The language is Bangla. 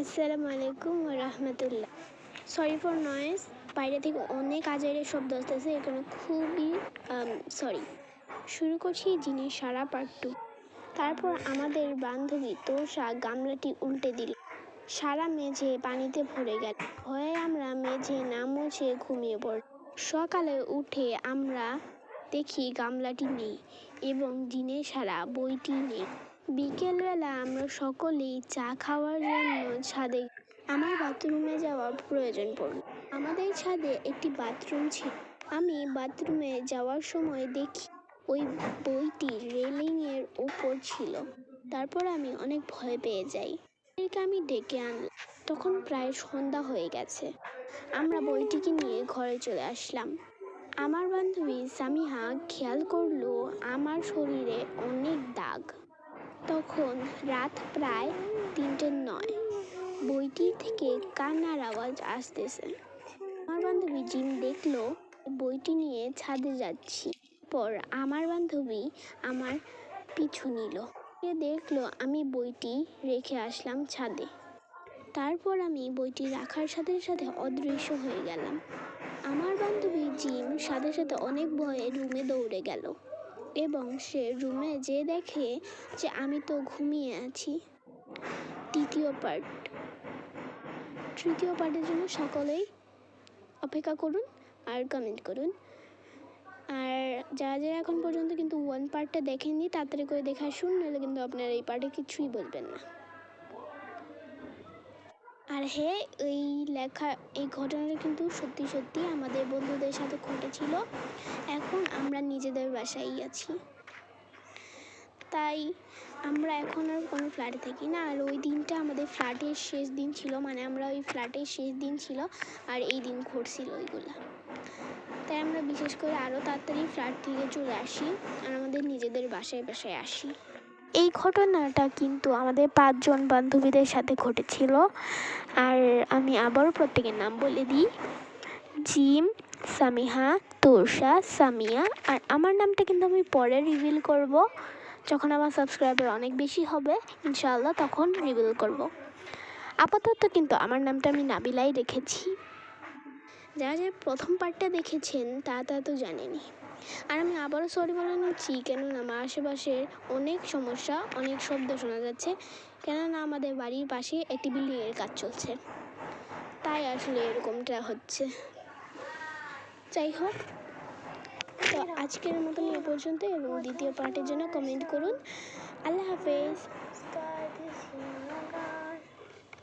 আসসালামু আলাইকুম ওয়া রাহমাতুল্লাহ। সরি ফর নয়েজ, বাইরে থেকে অনেক আজাইরের শব্দ আসতেছে, এখানে খুবই সরি। শুরু করছি জিনের সারা পার্ট 2। তারপর আমাদের বান্ধবী তোষা গামলাটি উল্টে দিল, সারা মেঝে পানিতে ভরে গেল। ভয়ে আমরা মেঝে না মুছে ঘুমিয়ে পড়ল। সকালে উঠে আমরা দেখি গামলাটি নেই এবং জিনের সারা বইটি নেই। বিকেলবেলা আমরা সকলেই চা খাওয়ার জন্য ছাদে। আমার বাথরুমে যাওয়ার প্রয়োজন পড়ল। আমাদের ছাদে একটি বাথরুম ছিল। আমি বাথরুমে যাওয়ার সময় দেখি ওই বইটি রেলিংয়ের উপর ছিল। তারপর আমি অনেক ভয় পেয়ে যাই। একে আমি ডেকে আনলাম। তখন প্রায় সন্ধ্যা হয়ে গেছে। আমরা বইটিকে নিয়ে ঘরে চলে আসলাম। আমার বান্ধবী সামিহা খেয়াল করলো আমার শরীরে অনেক দাগ। তখন রাত প্রায় 3:09। বইটি থেকে কান্নার আওয়াজ আসতেছে। আমার বান্ধবী জিম দেখলো বইটি নিয়ে ছাদে যাচ্ছি। পর আমার বান্ধবী আমার পিছু নিল। সে দেখলো আমি বইটি রেখে আসলাম ছাদে। তারপর আমি বইটি রাখার সাথে সাথে অদৃশ্য হয়ে গেলাম। আমার বান্ধবী জিম সাথে সাথে অনেক ভয়ে রুমে দৌড়ে গেল এবং সে রুমে যেয়ে দেখে যে আমি তো ঘুমিয়ে আছি। তৃতীয় পার্টের জন্য সকলেই অপেক্ষা করুন আর কমেন্ট করুন। আর যারা এখন পর্যন্ত কিন্তু 1 পার্টটা দেখেননি তাড়াতাড়ি করে দেখে আসুন, নাহলে কিন্তু আপনারা এই পার্টে কিছুই বলবেন না। আর হ্যাঁ, এই ঘটনাটা কিন্তু সত্যি সত্যি আমাদের বন্ধুদের সাথে ঘটেছিল। এখন আমরা নিজেদের বাসায় আছি, তাই আমরা এখন আর কোনো ফ্ল্যাটে থাকি না। আর ওই দিনটা আমাদের ফ্ল্যাটের শেষ দিন ছিল, মানে আমরা ওই ফ্ল্যাটের শেষ দিন ছিল আর এই দিন ঘটছিল ওইগুলা। তাই আমরা বিশেষ করে আরও তাড়াতাড়ি ফ্ল্যাট থেকে চলে আসি আর আমাদের নিজেদের বাসায় আসি। এই ঘটনাটা কিন্তু আমাদের 5 জন বান্ধবীদের সাথে ঘটেছিল। আর আমি আবারও প্রত্যেকের নাম বলে দিই: জিম, সামিহা, তোষা, সামিয়া। আর আমার নামটা কিন্তু আমি পরে রিভিল করব, যখন আমার সাবস্ক্রাইবার অনেক বেশি হবে ইনশাআল্লাহ তখন রিভিল করব। আপাতত কিন্তু আমার নামটা আমি নাবিলাই রেখেছি। যারা যারা প্রথম পার্টটা দেখেছেন তারা তো জানেনি। আর আমি আবারও সরি বলে নিচ্ছি, কেননা আমার আশেপাশের অনেক সমস্যা, অনেক শব্দ শোনা যাচ্ছে, কেননা আমাদের বাড়ির পাশে একটি বিল্ডিংয়ের কাজ চলছে, তাই আসলে এরকমটা হচ্ছে। যাই হোক, তো আজকের মতন এ পর্যন্ত এবং দ্বিতীয় পার্টের জন্য কমেন্ট করুন। আল্লাহ হাফেজ।